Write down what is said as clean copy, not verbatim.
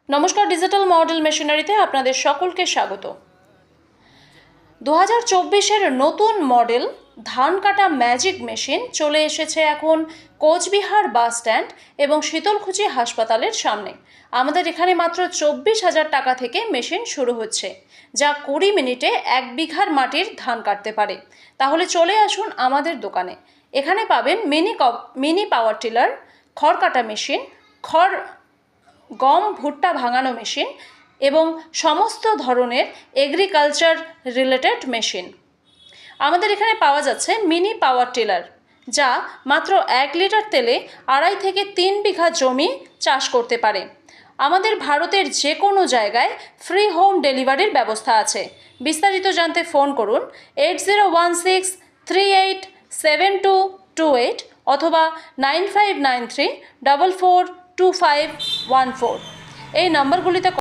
নমস্কার, digital model মেশিনারিতে আপনাদের সকলকে স্বাগত। 2024-এর নতুন মডেল ধান কাটা ম্যাজিক মেশিন চলে এসেছে এখন কোচবিহার বাস স্ট্যান্ড এবং শীতলকুচি হাসপাতালের সামনে। আমাদের এখানে মাত্র 24,000 টাকা থেকে মেশিন শুরু হচ্ছে, যা 20 মিনিটে 1 বিঘার মাটির ধান কাটতে পারে। তাহলে চলে আসুন আমাদের দোকানে। এখানে পাবেন মিনি পাওয়ার টিলার, খড় কাটা মেশিন, গম ভুট্টা ভাঙানো মেশিন এবং সমস্ত ধরনের এগ্রিকালচার রিলেটেড মেশিন। আমাদের এখানে পাওয়া যাচ্ছে মিনি পাওয়ার টিলার, যা মাত্র 1 লিটার তেলে 2.5 থেকে 3 বিঘা জমি চাষ করতে পারে। আমাদের ভারতের যে কোনো জায়গায় ফ্রি হোম ডেলিভারির ব্যবস্থা আছে। বিস্তারিত জানতে ফোন করুন 8016387228 অথবা 9593442514। এই নম্বরগুলিতে